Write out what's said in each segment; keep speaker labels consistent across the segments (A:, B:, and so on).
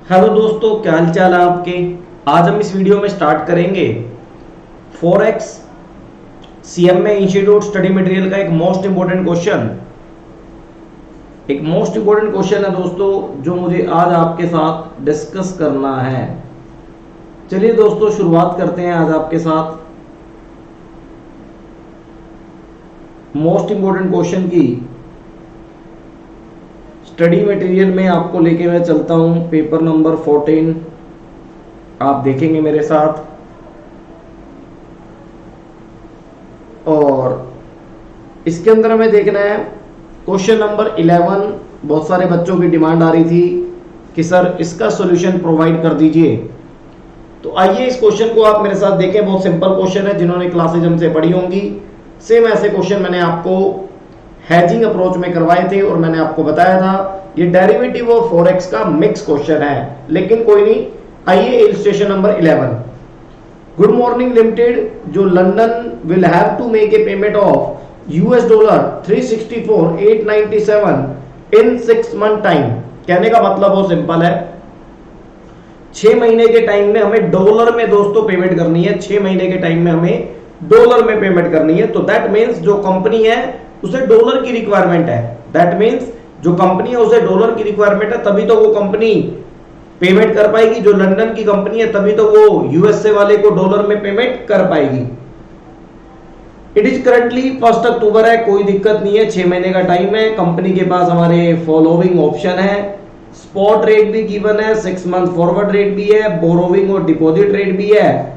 A: Hello दोस्तों, क्या हाल चाल है आपके। आज हम इस वीडियो में स्टार्ट करेंगे forex CMA institute study material का एक मोस्ट इंपोर्टेंट क्वेश्चन है दोस्तों, जो मुझे आज आपके साथ डिस्कस करना है। चलिए दोस्तों, शुरुआत करते हैं आज आपके साथ मोस्ट इंपोर्टेंट क्वेश्चन की स्टडी मटेरियल में आपको लेके मैं चलता हूं। पेपर नंबर 14 आप देखेंगे मेरे साथ, और इसके अंदर हमें देखना है क्वेश्चन नंबर 11। बहुत सारे बच्चों की डिमांड आ रही थी कि सर इसका सॉल्यूशन प्रोवाइड कर दीजिए, तो आइए इस क्वेश्चन को आप मेरे साथ देखें। बहुत सिंपल क्वेश्चन है, जिन्होंने क्लासेज हमसे पढ़ी होंगी सेम ऐसे क्वेश्चन मैंने आपको हैजिंग अप्रोच में करवाए थे और मैंने आपको बताया था ये डेरिवेटिव ऑफ फॉरेक्स का मिक्स क्वेश्चन है, लेकिन कोई नहीं। आइए illustration number 11। Good Morning Limited, जो London will have to make a payment of $364,897 in 6 month time. कहने का मतलब बहुत सिंपल है, 6 महीने के टाइम में हमें डॉलर में दोस्तों पेमेंट करनी है। 6 महीने के टाइम में हमें डॉलर में पेमेंट करनी है, तो दैट मीन्स जो कंपनी है उसे डॉलर की रिक्वायरमेंट है। दैट मीन्स जो कंपनी है उसे डॉलर की रिक्वायरमेंट है, तभी तो वो कंपनी पेमेंट कर पाएगी। जो लंदन की कंपनी है तभी तो वो यूएसए वाले को डॉलर में पेमेंट कर पाएगी। इट इज करंटली 1 अक्टूबर है, कोई दिक्कत नहीं है, 6 महीने का टाइम है। कंपनी के पास हमारे फॉलोइंग ऑप्शन है, स्पॉट रेट भी गिवन है, 6 मंथ फॉरवर्ड रेट भी है, बोरोविंग और डिपॉजिट रेट भी है,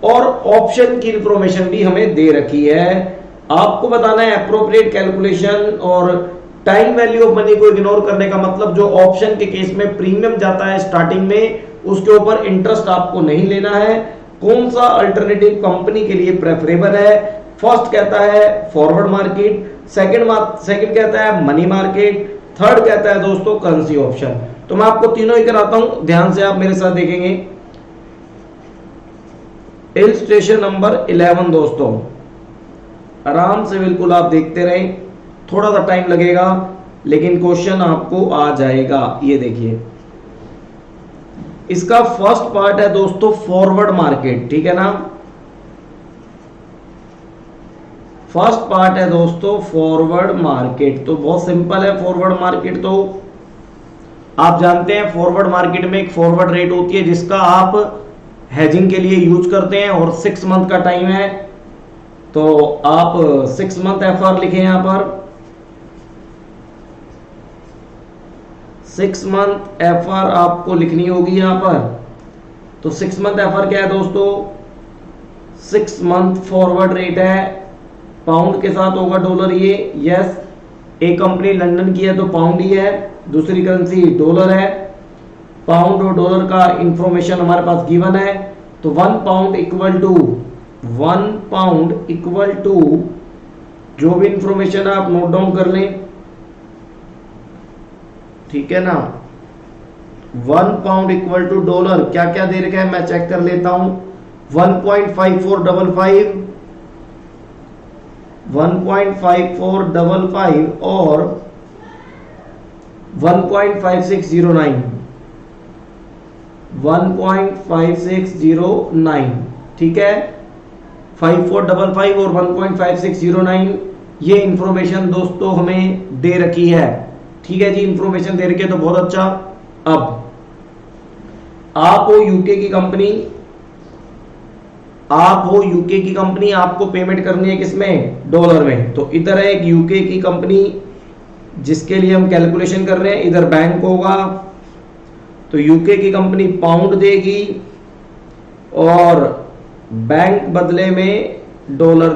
A: और ऑप्शन की इंफॉर्मेशन भी हमें दे रखी है। आपको बताना है एप्रोप्रिएट कैलकुलेशन, और टाइम वैल्यू ऑफ मनी को इग्नोर करने का मतलब जो ऑप्शन के केस में प्रीमियम जाता है स्टार्टिंग में, उसके ऊपर इंटरेस्ट आपको नहीं लेना है। कौन सा अल्टरनेटिव कंपनी के लिए प्रेफरेबल है। फर्स्ट कहता है फॉरवर्ड मार्केट, सेकंड कहता है मनी मार्केट, थर्ड कहता है दोस्तों करेंसी ऑप्शन। तो मैं आपको तीनों ही कराता हूं, ध्यान से आप मेरे साथ देखेंगे। इलस्ट्रेशन नंबर 11 दोस्तों, आराम से बिल्कुल आप देखते रहें, थोड़ा सा टाइम लगेगा लेकिन क्वेश्चन आपको आ जाएगा। ये देखिए, इसका फर्स्ट पार्ट है दोस्तों फॉरवर्ड मार्केट, ठीक है ना। फर्स्ट पार्ट है दोस्तों फॉरवर्ड मार्केट, तो बहुत सिंपल है। फॉरवर्ड मार्केट तो आप जानते हैं, फॉरवर्ड मार्केट में एक फॉरवर्ड रेट होती है जिसका आप हेजिंग के लिए यूज करते हैं, और 6 मंथ का टाइम है, तो आप 6 मंथ एफआर लिखें यहां पर। 6 मंथ एफआर आपको लिखनी होगी यहां पर। तो 6 मंथ एफआर क्या है दोस्तों, 6 मंथ फॉरवर्ड रेट है, पाउंड के साथ होगा डॉलर। ये यस, एक कंपनी लंदन की है तो पाउंड ही है, दूसरी करेंसी डॉलर है। पाउंड और डॉलर का इंफॉर्मेशन हमारे पास गिवन है, तो 1 पाउंड इक्वल टू जो भी इंफॉर्मेशन है आप नोट डाउन कर लें, ठीक है ना। 1 पाउंड इक्वल टू डॉलर क्या क्या दे रखा है मैं चेक कर लेता हूं। 1.5455, 1.5455 और 1.5609, 1.5609, ठीक है। 5455 और 1.5609 ये इंफॉर्मेशन दोस्तों हमें दे रखी है, ठीक है जी। इंफॉर्मेशन दे रखी है तो बहुत अच्छा। अब आप हो यूके की कंपनी, आपको पेमेंट करनी है किसमें, डॉलर में। तो इधर है एक यूके की कंपनी जिसके लिए हम कैलकुलेशन कर रहे हैं, इधर बैंक होगा, तो यूके की कंपनी पाउंड देगी और बैंक बदले में डॉलर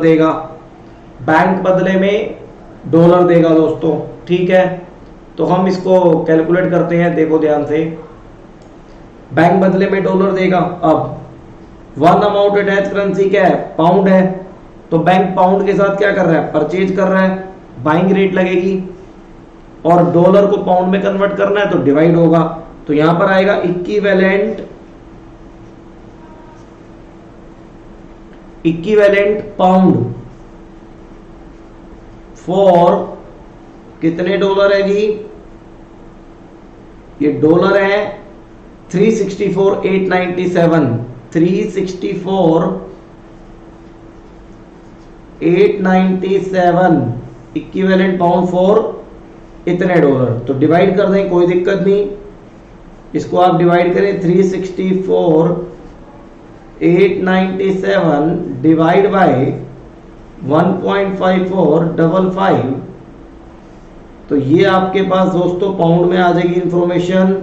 A: देगा, दोस्तों, ठीक है। तो हम इसको कैलकुलेट करते हैं, देखो ध्यान से। बैंक बदले में डॉलर देगा। अब 1 अमाउंट अटैच करेंसी क्या है, पाउंड है, तो बैंक पाउंड के साथ क्या कर रहा है, परचेज कर रहा है, बाइंग रेट लगेगी, और डॉलर को पाउंड में कन्वर्ट करना है तो डिवाइड होगा। तो यहां पर आएगा इक्विवेलेंट पाउंड फॉर कितने डॉलर है जी, ये डॉलर है, 364,897 364,897 इक्विवेलेंट पाउंड फॉर इतने डॉलर। तो डिवाइड कर दें, कोई दिक्कत नहीं, इसको आप डिवाइड करें 364,897 डिवाइड बाय 1.5455, तो ये आपके पास दोस्तों पाउंड में आ जाएगी इंफॉर्मेशन।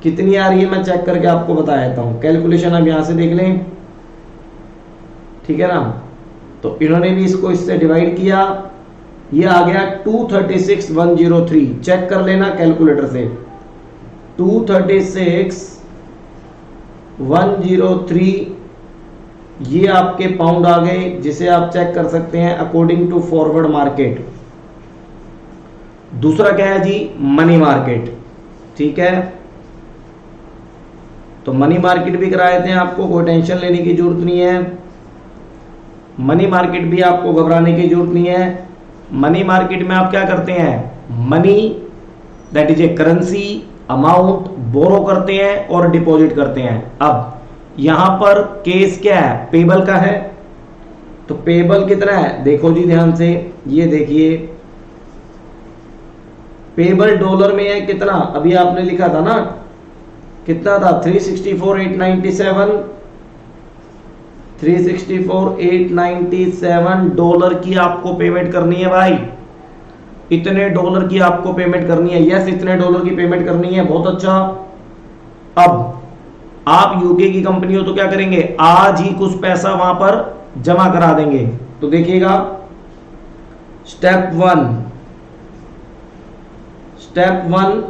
A: कितनी आ रही है मैं चेक करके आपको बता देता हूं। कैलकुलेशन आप यहां से देख लें, ठीक है ना। तो इन्होंने भी इसको इससे डिवाइड किया, ये आ गया 236,103। चेक कर लेना कैलकुलेटर से, 236,103 ये आपके पाउंड आ गए, जिसे आप चेक कर सकते हैं अकॉर्डिंग टू फॉरवर्ड मार्केट। दूसरा क्या है जी, मनी मार्केट, ठीक है। तो मनी मार्केट भी करा देते हैं आपको, कोई टेंशन लेने की जरूरत नहीं है। मनी मार्केट भी आपको घबराने की जरूरत नहीं है। मनी मार्केट में आप क्या करते हैं, money that is a currency amount borrow करते हैं और डिपॉजिट करते हैं। अब यहां पर केस क्या है, पेबल का है। तो पेबल कितना है, देखो जी ध्यान से, ये देखिए पेबल डॉलर में है कितना, अभी आपने लिखा था ना कितना था, 364,897 364,897 डॉलर की आपको पेमेंट करनी है भाई। इतने डॉलर की आपको पेमेंट करनी है, यस इतने डॉलर की पेमेंट करनी है, बहुत अच्छा। अब आप यूके की कंपनी हो तो क्या करेंगे, आज ही कुछ पैसा वहां पर जमा करा देंगे। तो देखिएगा स्टेप वन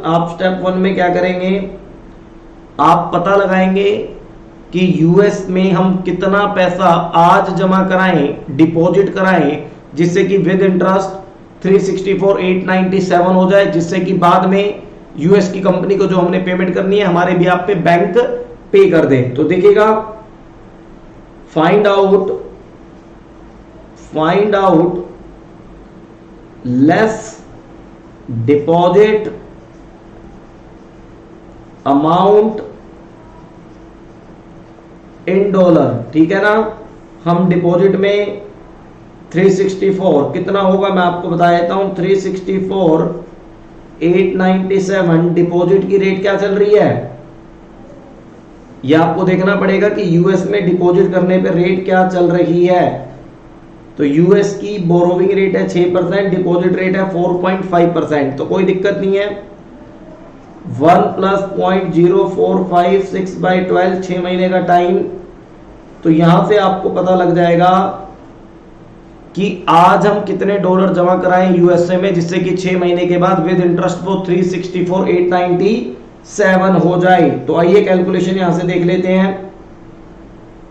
A: आप स्टेप वन में क्या करेंगे, आप पता लगाएंगे कि यूएस में हम कितना पैसा आज जमा कराएं, डिपॉजिट कराएं, जिससे कि विद इंटरेस्ट 364,897 हो जाए, जिससे कि बाद में यूएस की कंपनी को जो हमने पेमेंट करनी है हमारे भी आप पे बैंक पे कर दे। तो देखिएगा find out less deposit amount in dollar, ठीक है ना। हम डिपॉजिट में 364 कितना होगा मैं आपको बता देता हूं, 364,897 डिपॉजिट की रेट क्या चल रही है, यह आपको देखना पड़ेगा कि यूएस में डिपॉजिट करने पे रेट क्या चल रही है। तो यूएस की बोरोविंग रेट है 6%, डिपॉजिट रेट है 4.5%। तो कोई दिक्कत नहीं है, 1 + 0.0456/12 6 महीने का टाइम। तो यहां से आपको पता लग जाएगा कि आज हम कितने डॉलर जमा कराएं यूएसए में, जिससे कि 6 महीने के बाद विद इंटरेस्ट वो 364,897 हो जाए। तो आइए कैलकुलेशन यहां से देख लेते हैं।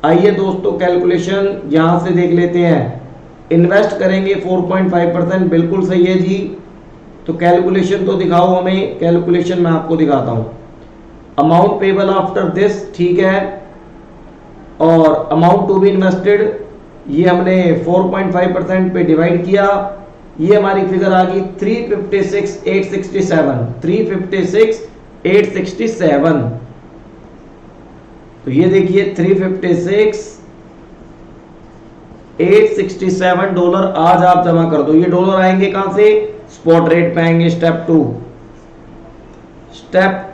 A: आइए दोस्तों कैलकुलेशन यहां से देख लेते हैं। इन्वेस्ट करेंगे 4.5%, बिल्कुल सही है जी। तो कैलकुलेशन तो दिखाओ हमें, कैलकुलेशन मैं आपको दिखाता हूं। अमाउंट पेबल आफ्टर दिस, ठीक है, और अमाउंट टू बी इन्वेस्टेड ये हमने 4.5% पे डिवाइड किया, ये हमारी फिगर आ गई 356,867 356,867। तो ये देखिए 356,867 डॉलर आज आप जमा कर दो। ये डॉलर आएंगे कहां से, स्पॉट रेट पे आएंगे। स्टेप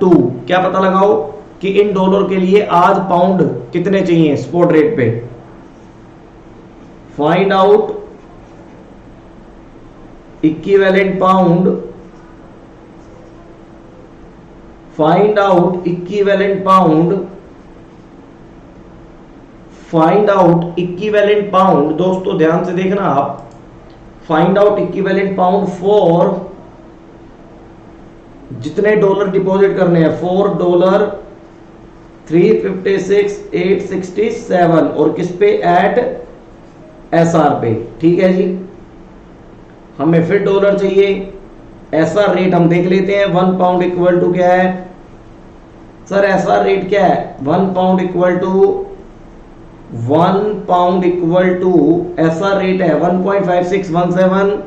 A: टू क्या पता लगाओ कि इन डॉलर के लिए आज पाउंड कितने चाहिए स्पॉट रेट पे। Find out equivalent pound, find out equivalent pound, find out equivalent pound. दोस्तों ध्यान से देखना आप, find out equivalent pound for जितने डॉलर डिपॉजिट करने हैं, $4 356,867 और किस पे, एट एसआर पे, ठीक है जी। हमें फिर डॉलर चाहिए, एसआर रेट हम देख लेते हैं। 1 पाउंड इक्वल टू क्या है सर, एसआर रेट क्या है, 1 pound equal to SR rate है 1.5617।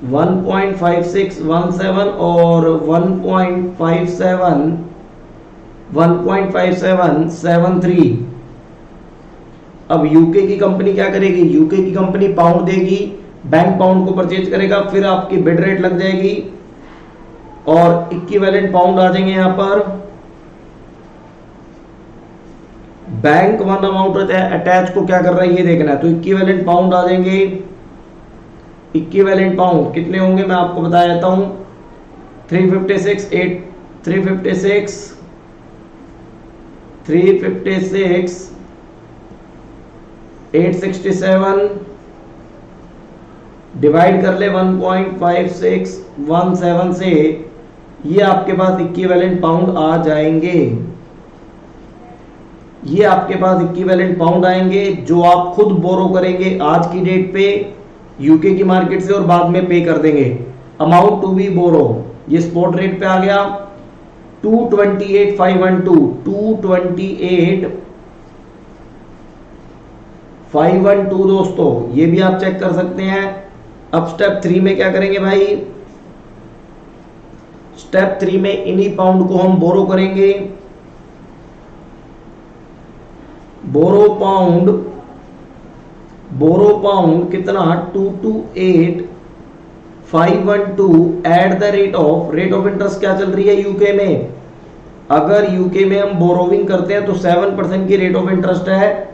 A: 1.5617 और 1.5773। अब यूके की कंपनी क्या करेगी, यूके की कंपनी पाउंड देगी, बैंक पाउंड को परचेज करेगा, फिर आपकी बिड रेट लग जाएगी और इक्विवेलेंट पाउंड आ जाएंगे यहां पर। बैंक वन अमाउंट अटैच को क्या कर रहा है ये देखना है, तो इक्विवेलेंट पाउंड आ जाएंगे। इक्विवेलेंट पाउंड कितने होंगे मैं आपको बता देता हूं, 356 867 डिवाइड कर ले 1.5617 से, ये आपके पास इक्विवेलेंट पाउंड आ जाएंगे। ये आपके पास इक्विवेलेंट पाउंड आएंगे जो आप खुद बोरो करेंगे आज की डेट पे यूके की मार्केट से और बाद में पे कर देंगे। अमाउंट टू बी बोरो, ये स्पॉट रेट पे आ गया 228,512 228,512 दोस्तों, ये भी आप चेक कर सकते हैं। अब स्टेप 3 में क्या करेंगे भाई, स्टेप 3 में इन्हीं पाउंड को हम बोरो करेंगे। बोरो पाउंड कितना 228,512 at the rate of interest क्या चल रही है यूके में। अगर यूके में हम बोरोविंग करते हैं तो 7% की रेट ऑफ इंटरेस्ट है,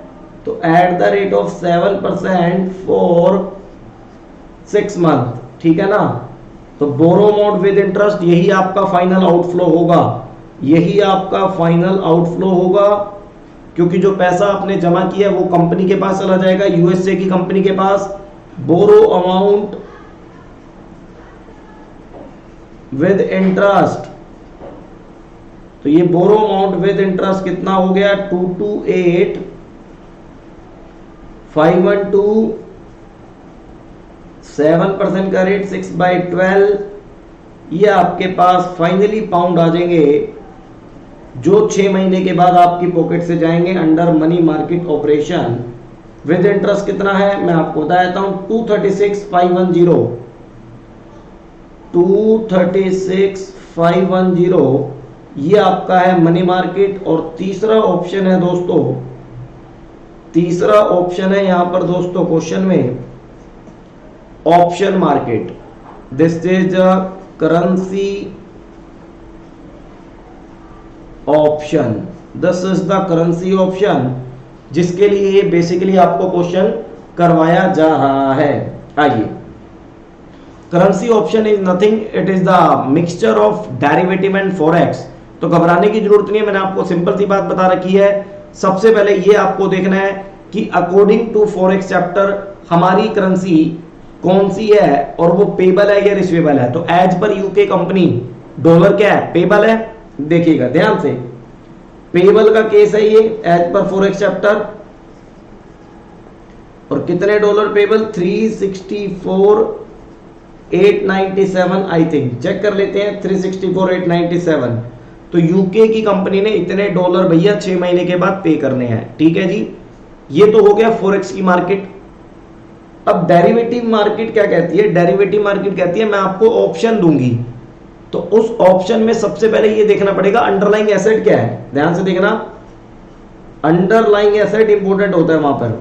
A: तो at the rate of 7% for 6 month, ठीक है ना। तो बोरो अमाउंट विद इंटरेस्ट यही आपका फाइनल आउटफ्लो होगा, यही आपका फाइनल आउटफ्लो होगा, क्योंकि जो पैसा आपने जमा किया है वो कंपनी के पास चला जाएगा, यूएसए की कंपनी के पास। बोरो अमाउंट विद इंटरेस्ट, तो ये बोरो अमाउंट विद इंटरेस्ट कितना हो गया 228,512, 7% का रेट 6/12, ये आपके पास फाइनली पाउंड आ जाएंगे जो 6 महीने के बाद आपकी पॉकेट से जाएंगे under money market operation. With interest कितना है मैं आपको बता देता हूं 236,510, 236,510 ये आपका है मनी मार्केट। और तीसरा ऑप्शन है दोस्तों, तीसरा ऑप्शन है यहां पर दोस्तों क्वेश्चन में option market. This is currency option, this is the currency option, जिसके लिए बेसिकली आपको क्वेश्चन करवाया जा रहा है। आइए, currency option is nothing, it is the mixture of derivative and forex. तो घबराने की जरूरत नहीं है, मैंने आपको सिंपल सी बात बता रखी है। सबसे पहले ये आपको देखना है कि अकॉर्डिंग टू फॉरेक्स चैप्टर हमारी करेंसी कौन सी है और वो पेबल है या रिसीवेबल है। तो as per UK company dollar क्या है, पेबल है। देखिएगा ध्यान से, पेबल का केस है ये एज पर फॉरेक्स चैप्टर। और कितने dollar payable 364,897 I think, check कर लेते हैं 364,897। तो यूके की कंपनी ने इतने डॉलर भैया 6 महीने के बाद पे करने हैं, ठीक है जी। ये तो हो गया फॉरेक्स की मार्केट। अब डेरिवेटिव मार्केट क्या कहती है, डेरिवेटिव मार्केट कहती है मैं आपको ऑप्शन दूंगी, तो उस ऑप्शन में सबसे पहले ये देखना पड़ेगा अंडरलाइंग एसेट क्या है। ध्यान से देखना, अंडरलाइंग एसेट इंपॉर्टेंट होता है वहां पर।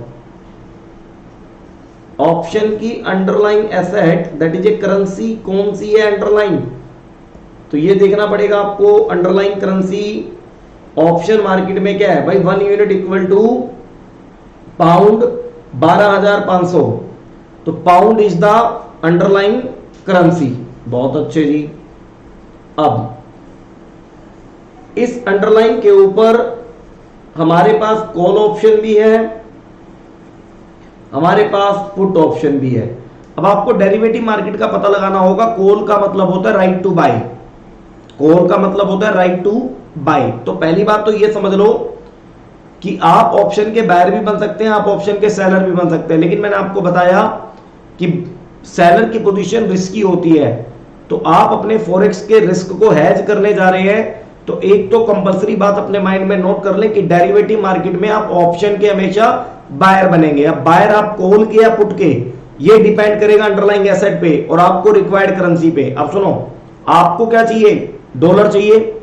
A: ऑप्शन की underlying asset that is a currency कौन सी है अंडरलाइंग, तो ये देखना पड़ेगा आपको अंडरलाइंग करेंसी ऑप्शन मार्केट में क्या है भाई। 1 यूनिट इक्वल टू पाउंड 12,500, तो pound is the underlying currency. बहुत अच्छे जी। अब इस अंडरलाइन के ऊपर हमारे पास कॉल ऑप्शन भी है, हमारे पास पुट ऑप्शन भी है। अब आपको डेरिवेटिव मार्केट का पता लगाना होगा। कॉल का मतलब होता है राइट टू बाय, कॉल का मतलब होता है राइट टू बाय। तो पहली बात तो ये समझ लो कि आप ऑप्शन के बायर भी बन सकते हैं, आप ऑप्शन के सेलर भी बन सकते हैं। लेकिन मैंने आपको बताया कि सेलर की पोजीशन रिस्की होती है, तो आप अपने फॉरेक्स के रिस्क को हैज करने जा रहे हैं। तो एक तो कंपलसरी बात अपने माइंड में नोट कर लें कि डेरिवेटिव मार्केट में आप ऑप्शन के हमेशा बायर बनेंगे। अब बायर आप कॉल के या पुट के, ये डिपेंड करेगा अंडरलाइंग एसेट पे और आपको रिक्वायर्ड करेंसी पे। अब सुनो, आपको क्या चाहिए? डॉलर चाहिए।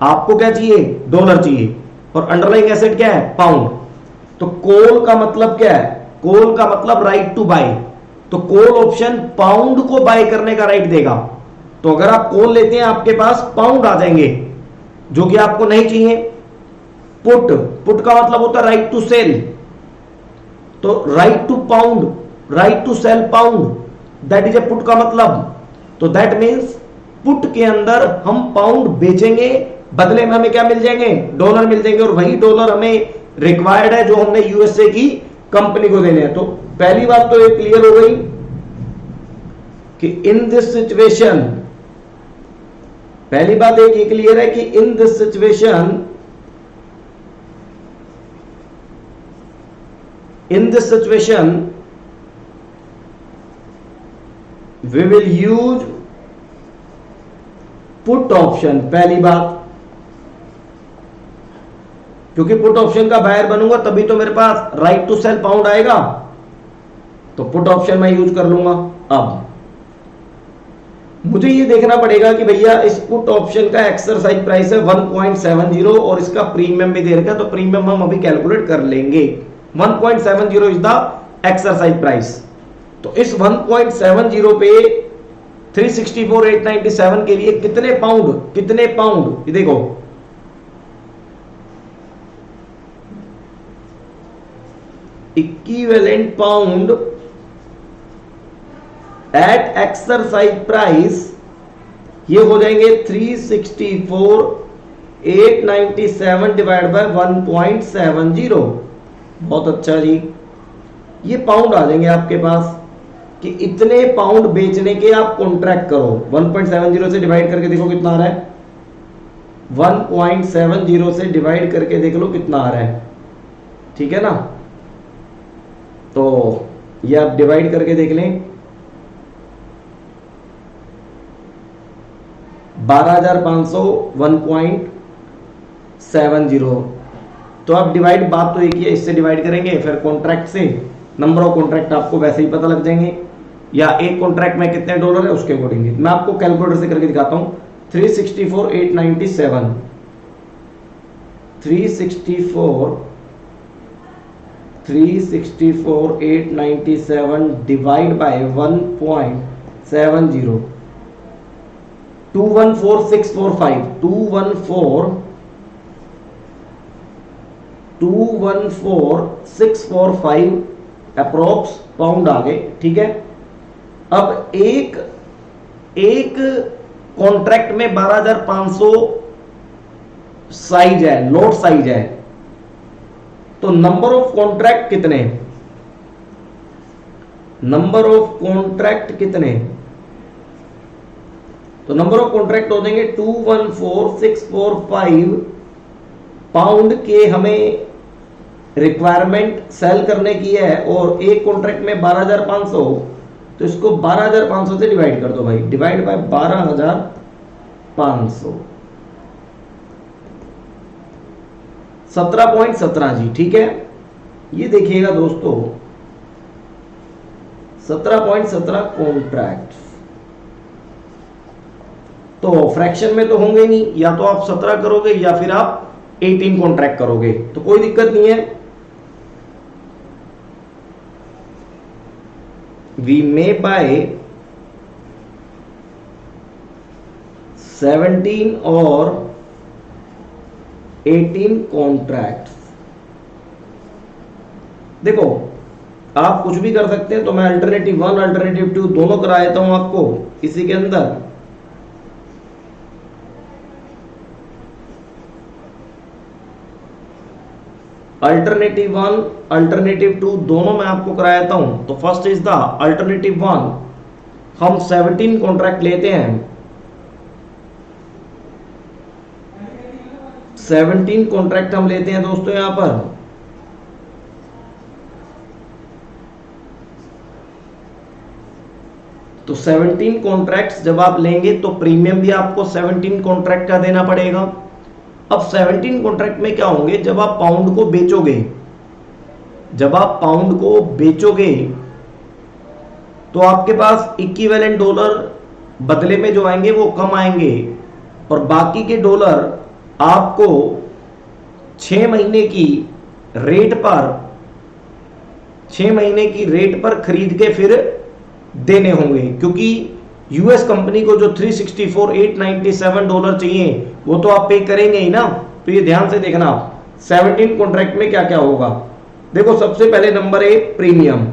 A: आपको क्या चाहिए? डॉलर चाहिए। और अंडरलाइंग एसेट क्या है? पाउंड। तो कॉल का मतलब क्या है? कॉल का मतलब राइट टू बाय। तो कॉल ऑप्शन पाउंड को बाय करने का राइट देगा। तो अगर आप कॉल लेते हैं आपके पास पाउंड आ जाएंगे जो कि आपको नहीं चाहिए। पुट, पुट का मतलब होता है राइट टू सेल। तो right to pound, right to sell pound, that is a put का मतलब। तो दैट मीन्स पुट के अंदर हम पाउंड बेचेंगे, बदले में हमें क्या मिल जाएंगे? डॉलर मिल जाएंगे। और वही डॉलर हमें रिक्वायर्ड है जो हमने यूएसए की कंपनी को देने हैं। तो पहली बात तो ये क्लियर हो गई कि इन दिस सिचुएशन, पहली बात एक ये क्लियर है कि in this situation, in this situation we will use put option। पहली बात, क्योंकि पुट ऑप्शन का बायर बनूंगा तभी तो मेरे पास राइट टू सेल पाउंड आएगा, तो पुट ऑप्शन मैं यूज कर लूंगा। अब मुझे ये देखना पड़ेगा कि भैया इस पुट ऑप्शन का एक्सरसाइज प्राइस है 1.70 और इसका प्रीमियम भी दे रखा है, तो प्रीमियम हम अभी कैलकुलेट कर लेंगे। 1.70 इज द एक्सरसाइज प्राइस। तो इस 1.70 पे 364,897 के लिए कितने पाउंड, कितने पाउंड, ये देखो equivalent pound at exercise price ये हो जाएंगे 364,897 डिवाइड बाय 1.70। बहुत अच्छा जी, ये पाउंड आ जाएंगे आपके पास कि इतने पाउंड बेचने के आप कॉन्ट्रैक्ट करो। 1.70 से डिवाइड करके देखो कितना आ रहा है, 1.70 से डिवाइड करके देख लो कितना आ रहा है, ठीक है ना। तो ये आप डिवाइड करके देख लें, 12,500 1.70। तो आप डिवाइड, बात तो एक ही है, इससे डिवाइड करेंगे फिर कॉन्ट्रैक्ट से, नंबर ऑफ कॉन्ट्रैक्ट आपको वैसे ही पता लग जाएंगे, या एक कॉन्ट्रैक्ट में कितने डॉलर है उसके अकॉर्डिंग। मैं आपको कैलकुलेटर से करके दिखाता हूं। 364,897 डिवाइड बाय 1.70, 214,645 214,645 अप्रोक्स पाउंड आ गए, ठीक है। अब एक कॉन्ट्रैक्ट में 12,500 साइज है, लोड साइज है, तो नंबर ऑफ कॉन्ट्रैक्ट कितने, नंबर ऑफ कॉन्ट्रैक्ट कितने, तो नंबर ऑफ कॉन्ट्रैक्ट हो जाएंगे 214,645 पाउंड के हमें रिक्वायरमेंट सेल करने की है, और एक कॉन्ट्रैक्ट में 12,500, तो इसको 12,500 से डिवाइड कर दो भाई, डिवाइड बाय 12,500, 17.17 जी, ठीक है। ये देखिएगा दोस्तों 17.17 कॉन्ट्रैक्ट, तो फ्रैक्शन में तो होंगे नहीं, या तो आप 17 करोगे या फिर आप 18 कॉन्ट्रैक्ट करोगे, तो कोई दिक्कत नहीं है। वी मे बाय 17 और 18 कॉन्ट्रैक्ट। देखो आप कुछ भी कर सकते हैं, तो मैं अल्टरनेटिव 1 अल्टरनेटिव 2 दोनों करा देता हूं आपको इसी के अंदर। अल्टरनेटिव 1 अल्टरनेटिव 2 दोनों मैं आपको कराता हूं। तो फर्स्ट इज द अल्टरनेटिव 1, हम 17 कॉन्ट्रैक्ट लेते हैं, 17 कॉन्ट्रैक्ट हम लेते हैं दोस्तों यहां पर। तो 17 कॉन्ट्रैक्ट्स जब आप लेंगे तो प्रीमियम भी आपको 17 कॉन्ट्रैक्ट का देना पड़ेगा। अब 17 कॉन्ट्रैक्ट में क्या होंगे, जब आप पाउंड को बेचोगे, जब आप पाउंड को बेचोगे तो आपके पास इक्विवेलेंट डॉलर बदले में जो आएंगे वो कम आएंगे, और बाकी के डॉलर आपको 6 महीने की रेट पर 6 महीने की रेट पर खरीद के फिर देने होंगे, क्योंकि यूएस कंपनी को जो 364,897 डॉलर चाहिए वो तो आप पे करेंगे ही ना। तो ये ध्यान से देखना 17 कॉन्ट्रैक्ट में क्या क्या होगा। देखो सबसे पहले नंबर है प्रीमियम,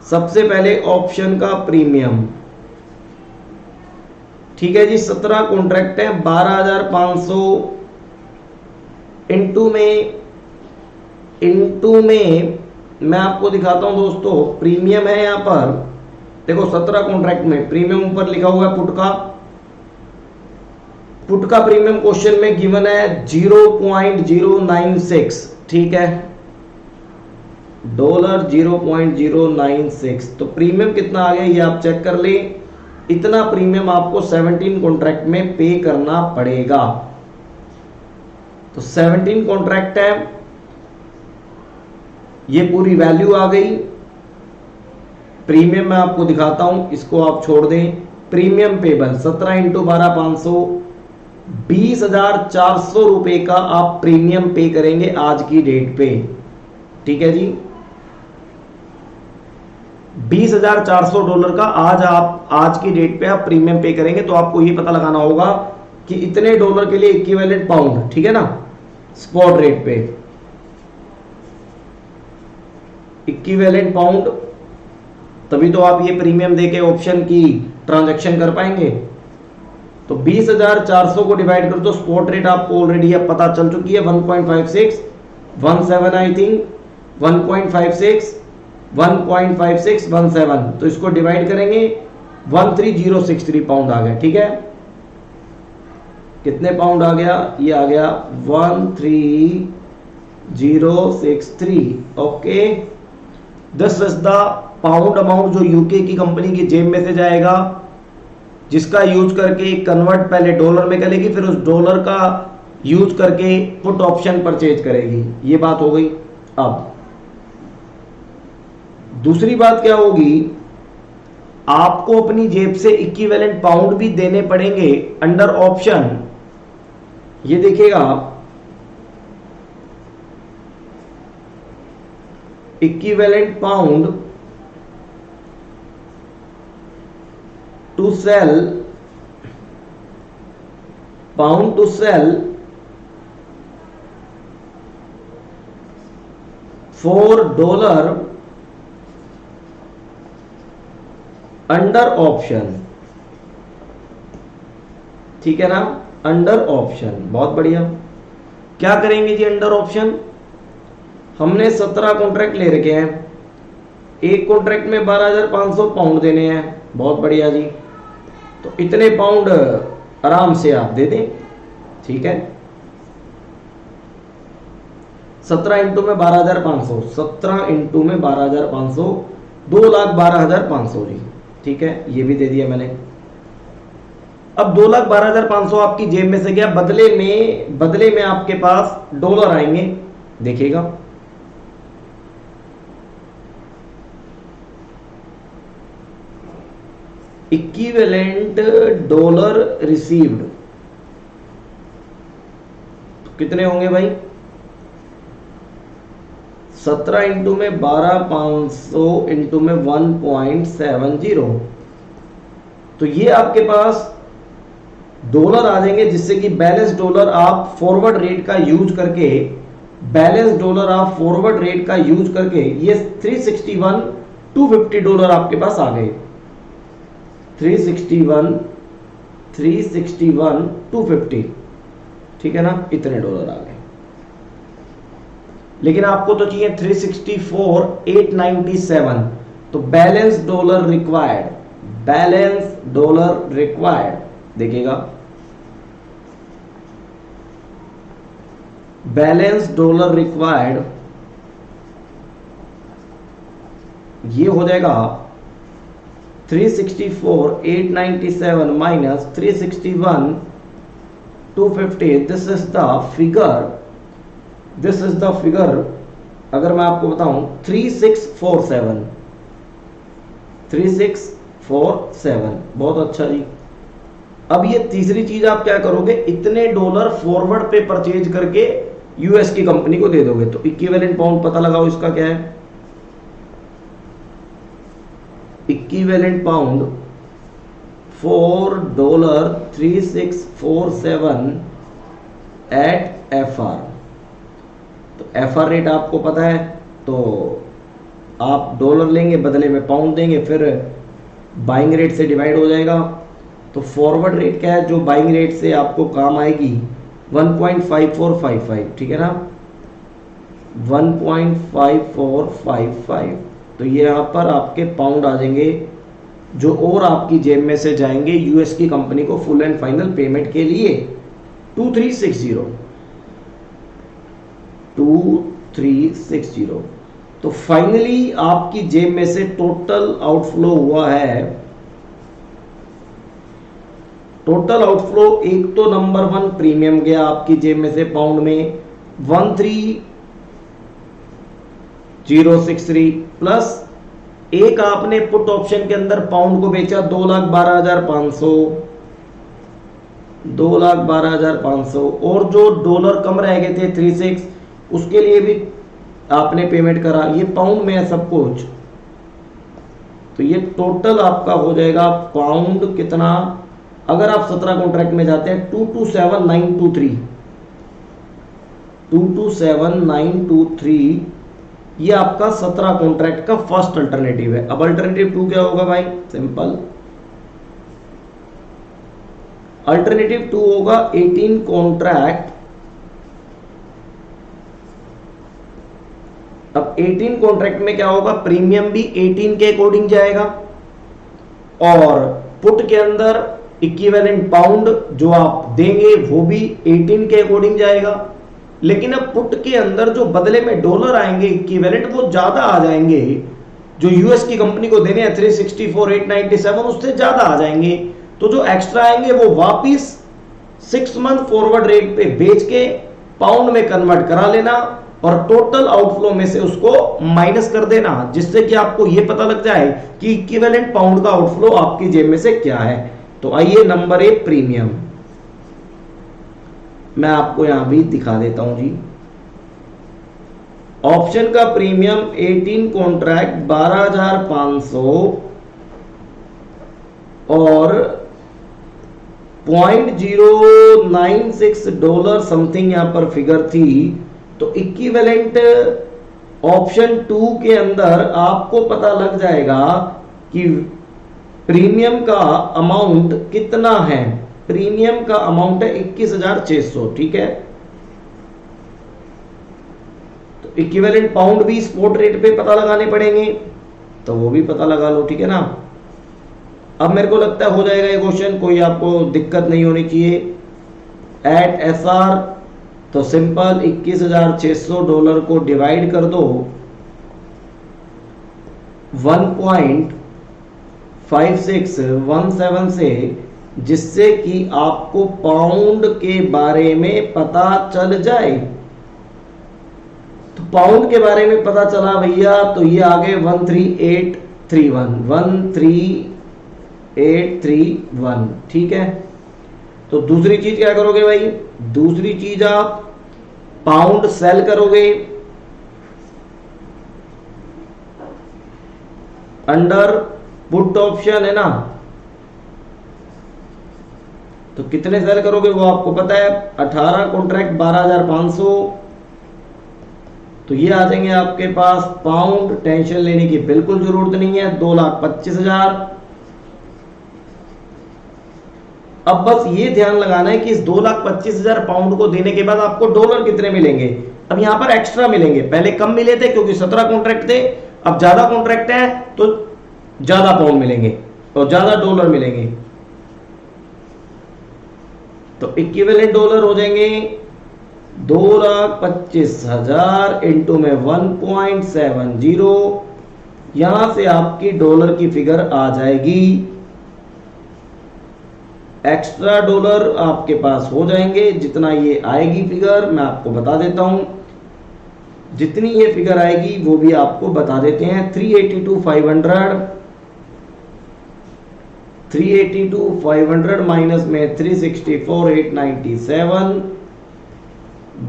A: सबसे पहले ऑप्शन का प्रीमियम, ठीक है जी। 17 कॉन्ट्रैक्ट है, 12,500 इंटू में मैं आपको दिखाता हूं दोस्तों। प्रीमियम है यहां पर, देखो 17 कॉन्ट्रैक्ट में प्रीमियम ऊपर लिखा हुआ है पुट का प्रीमियम क्वेश्चन में गिवन है 0.096, ठीक है, $0.096। तो प्रीमियम कितना आ गया ये आप चेक कर ले। इतना प्रीमियम आपको 17 कॉन्ट्रैक्ट में पे करना पड़ेगा। तो 17 कॉन्ट्रैक्ट है, ये पूरी वैल्यू आ गई। प्रीमियम मैं आपको दिखाता हूं, इसको आप छोड़ दें। प्रीमियम पेबल 17 इंटू 12,500, 20,400 रुपए का आप प्रीमियम पे करेंगे आज की डेट पे, ठीक है जी। 20,400 डॉलर का आज की डेट पे आप प्रीमियम पे करेंगे। तो आपको ये पता लगाना होगा कि इतने डॉलर के लिए इक्विवेलेंट पाउंड, ठीक है ना, स्पॉट रेट पे इक्विवेलेंट पाउंड, तभी तो आप ये प्रीमियम देके ऑप्शन की ट्रांजैक्शन कर पाएंगे। तो 20,400 को डिवाइड कर दो, स्पॉट रेट आपको ऑलरेडी अब पता चल चुकी है 1.5617 आई थिंक, 1.5617। तो इसको डिवाइड करेंगे 13063 पाउंड आ गया, ठीक है। कितने पाउंड आ गया, ये आ गया 13063, okay. This is the pound amount जो यूके की कंपनी की जेब में से जाएगा, जिसका यूज करके कन्वर्ट पहले डॉलर में करेगी, फिर उस डॉलर का यूज करके पुट ऑप्शन परचेज करेगी। ये बात हो गई। अब दूसरी बात क्या होगी, आपको अपनी जेब से इक्विवेलेंट पाउंड भी देने पड़ेंगे अंडर ऑप्शन। ये देखिएगा equivalent pound to sell $4 under option, ठीक है ना, अंडर ऑप्शन। बहुत बढ़िया। क्या करेंगे जी अंडर ऑप्शन, हमने 17 कॉन्ट्रैक्ट ले रखे हैं, एक कॉन्ट्रैक्ट में 12,500 पाउंड देने हैं। बहुत बढ़िया जी। तो इतने पाउंड आराम से आप दे दें, ठीक है। 17 इंटू में 12,500, 17 इंटू में 12,500, 2,12,500 जी, ठीक है। ये भी दे दिया मैंने। अब 2,12,500 आपकी जेब में से गया, बदले में आपके पास डॉलर आएंगे, देखिएगा। इक्विवेलेंट डॉलर रिसीव्ड कितने होंगे भाई, 17 इंटू में 12,500 इंटू में 1.70। तो ये आपके पास डॉलर आ जाएंगे, जिससे कि बैलेंस डॉलर आप फॉरवर्ड रेट का यूज करके ये 361,250 डॉलर आपके पास आ गए। 361,250, ठीक है ना, इतने डॉलर आ गए। लेकिन आपको तो चाहिए 364,897। तो बैलेंस डॉलर रिक्वायर्ड, देखिएगा बैलेंस डॉलर रिक्वायर्ड ये हो जाएगा 364,897 minus 361,250। This is the figure अगर मैं आपको बताऊं 3647, 3647, बहुत अच्छा जी। अब ये तीसरी चीज आप क्या करोगे, इतने डॉलर फॉरवर्ड पे परचेज करके यूएस की कंपनी को दे दोगे। तो इक्विवेलेंट पाउंड पता लगाओ इसका क्या है। Equivalent pound $4.3647 at FR। तो FR रेट आपको पता है, तो आप डॉलर लेंगे बदले में पाउंड देंगे, फिर बाइंग रेट से डिवाइड हो जाएगा। तो फॉरवर्ड रेट क्या है जो बाइंग रेट से आपको काम आएगी, 1.5455, ठीक है ना, 1.5455। तो ये यहाँ पर आपके पाउंड आ जाएंगे जो और आपकी जेब में से जाएंगे यूएस की कंपनी को फुल एंड फाइनल पेमेंट के लिए। 2360। तो फाइनली आपकी जेब में से टोटल आउटफ्लो हुआ है, टोटल आउटफ्लो एक तो नंबर 1 प्रीमियम गया आपकी जेब में से पाउंड में 13063, प्लस एक आपने पुट ऑप्शन के अंदर पाउंड को बेचा 2,12,500, 2,12,500, और जो डॉलर कम रह गए थे 36, उसके लिए भी आपने पेमेंट करा। ये पाउंड में है सब कुछ। तो ये टोटल आपका हो जाएगा पाउंड कितना, अगर आप 17 कॉन्ट्रैक्ट में जाते हैं 227923, 227923, ये आपका 17 कॉन्ट्रैक्ट का फर्स्ट अल्टरनेटिव है। अब अल्टरनेटिव 2 क्या होगा भाई, सिंपल, अल्टरनेटिव 2 होगा 18 कॉन्ट्रैक्ट। अब 18 कॉन्ट्रैक्ट में क्या होगा, प्रीमियम भी 18 के अकॉर्डिंग जाएगा, और पुट के अंदर इक्विवेलेंट पाउंड जो आप देंगे वो भी 18 के अकॉर्डिंग जाएगा। लेकिन अब पुट के अंदर जो बदले में डॉलर आएंगे इक्विवेलेंट, वो ज्यादा आ जाएंगे, जो यूएस की कंपनी को देने हैं 364,897, उससे ज्यादा आ जाएंगे। तो जो एक्स्ट्रा आएंगे वो वापिस 6 मंथ फॉरवर्ड रेट पे बेच के पाउंड में कन्वर्ट करा लेना, और टोटल आउटफ्लो में से उसको माइनस कर देना, जिससे कि आपको यह पता लग जाए कि इक्विवेलेंट पाउंड का आउटफ्लो आपकी जेब में से क्या है। तो आइए नंबर 1 प्रीमियम, मैं आपको यहां भी दिखा देता हूं जी। ऑप्शन का प्रीमियम 18 कॉन्ट्रैक्ट 12,500 और $0.096 समथिंग यहां पर फिगर थी। तो इक्विवेलेंट ऑप्शन 2 के अंदर आपको पता लग जाएगा कि प्रीमियम का अमाउंट कितना है। प्रीमियम का अमाउंट है 21,600, ठीक है। तो इक्विवेलेंट पाउंड भी स्पॉट रेट पे पता लगाने पड़ेंगे, तो वो भी पता लगा लो, ठीक है ना। अब मेरे को लगता है हो जाएगा ये क्वेश्चन, कोई आपको दिक्कत नहीं होनी चाहिए। एट SR तो सिंपल $21,600 को डिवाइड कर दो 1.5617 से, जिससे कि आपको पाउंड के बारे में पता चल जाए। तो पाउंड के बारे में पता चला भैया, तो ये आ गए 13831, ठीक है। तो दूसरी चीज क्या करोगे भाई, दूसरी चीज आप पाउंड सेल करोगे अंडर पुट ऑप्शन, है ना। तो कितने सेल करोगे वो आपको पता है, 18 कॉन्ट्रैक्ट 12,500। तो ये आ जाएंगे आपके पास पाउंड, टेंशन लेने की बिल्कुल जरूरत नहीं है, 2,25,000। अब बस ये ध्यान लगाना है कि इस 2,25,000 पाउंड को देने के बाद आपको डॉलर कितने मिलेंगे। अब यहां पर एक्स्ट्रा मिलेंगे, पहले कम मिले थे क्योंकि 17 कॉन्ट्रैक्ट थे, अब ज्यादा कॉन्ट्रैक्ट है तो ज्यादा पाउंड मिलेंगे और ज्यादा डॉलर मिलेंगे। तो इक्विवेलेंट डॉलर हो जाएंगे 2,25,000 इंटू में 1.70, यहां से आपकी डॉलर की फिगर आ जाएगी। एक्स्ट्रा डॉलर आपके पास हो जाएंगे, जितना ये आएगी फिगर मैं आपको बता देता हूं, जितनी ये फिगर आएगी वो भी आपको बता देते हैं। 382 माइनस में 364,897,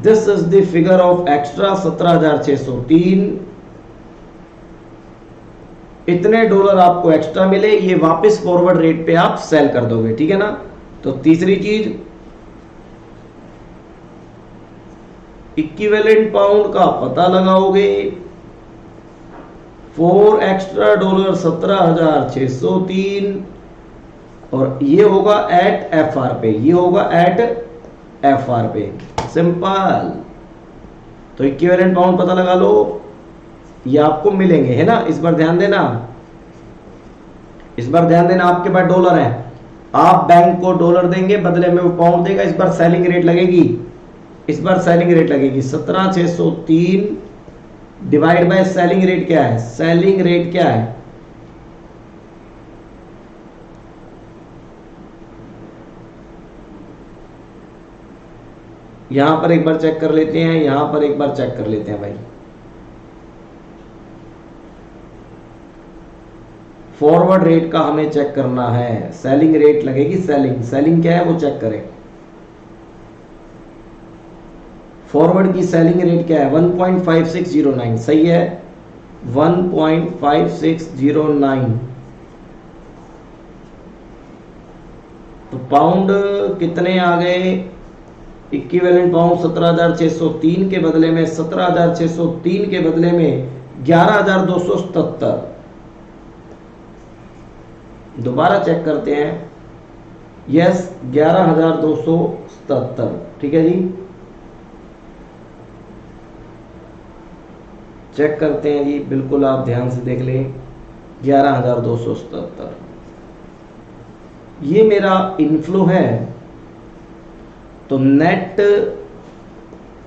A: this is the figure of extra 17,603। इतने डॉलर आपको एक्स्ट्रा मिले, ये वापस फॉरवर्ड रेट पे आप सेल कर दोगे, ठीक है ना। तो तीसरी चीज, इक्विवेलेंट पाउंड का पता लगाओगे। 4 एक्स्ट्रा डॉलर 17,603 और ये होगा एट FR पे, ये होगा एट FR पे, सिंपल। तो इक्विवेलेंट पाउंड पता लगा लो, ये आपको मिलेंगे, है ना। इस बार ध्यान देना, आपके पास डॉलर है, आप बैंक को डॉलर देंगे, बदले में वो पाउंड देगा। इस बार सेलिंग रेट लगेगी, 17,603 डिवाइड बाय सेलिंग रेट क्या है, सेलिंग रेट क्या है, यहां पर एक बार चेक कर लेते हैं, यहां पर एक बार चेक कर लेते हैं भाई। फॉरवर्ड रेट का हमें चेक करना है, सेलिंग रेट लगेगी, सेलिंग क्या है वो चेक करें। फॉरवर्ड की सेलिंग रेट क्या है, 1.5609, सही है, 1.5609। तो पाउंड कितने आ गए, इक्विवेलेंट पाउंड 17,603 के बदले में 17,603 के बदले में 11,277। दोबारा चेक करते हैं, यस 11,277, ठीक है जी। चेक करते हैं जी, बिल्कुल आप ध्यान से देख लें, 11,277 ये मेरा इनफ्लो है। तो नेट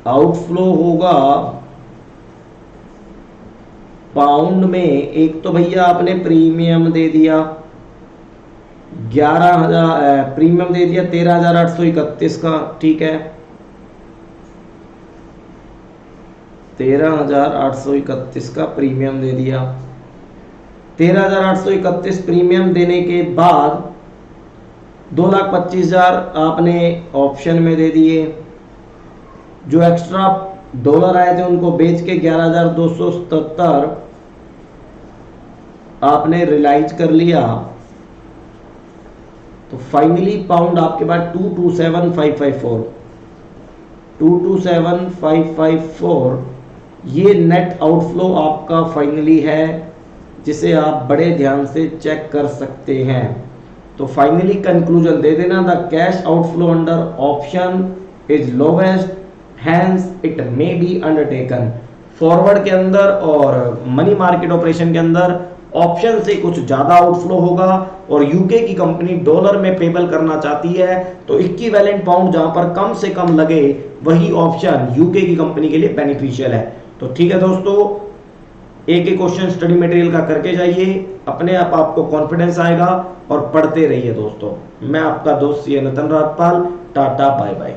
A: आउटफ्लो होगा पाउंड में, एक तो भैया आपने प्रीमियम दे दिया 11,000, प्रीमियम दे दिया 13,831 का, ठीक है, 13,831 का प्रीमियम दे दिया। 13,831 प्रीमियम देने के बाद 2,25,000 आपने ऑप्शन में दे दिए। जो एक्स्ट्रा डॉलर आए थे उनको बेच के 11,277 आपने रियलाइज कर लिया। तो फाइनली पाउंड आपके पास 227,554 ये नेट आउटफ्लो आपका फाइनली है, जिसे आप बड़े ध्यान से चेक कर सकते हैं। तो फाइनली कंक्लूजन दे देना, the cash outflow under option is lowest, hence it may be undertaken. Forward के अंदर और मनी मार्केट ऑपरेशन के अंदर ऑप्शन से कुछ ज्यादा आउटफ्लो होगा, और यूके की कंपनी डॉलर में पेबल करना चाहती है, तो इक्विवेलेंट पाउंड जहां पर कम से कम लगे वही ऑप्शन यूके की कंपनी के लिए बेनिफिशियल है। तो ठीक है दोस्तों, एक एक क्वेश्चन स्टडी मटेरियल का करके जाइए, अपने आप आपको कॉन्फिडेंस आएगा, और पढ़ते रहिए दोस्तों। मैं आपका दोस्त सी नतन राजपाल, टाटा बाय बाय।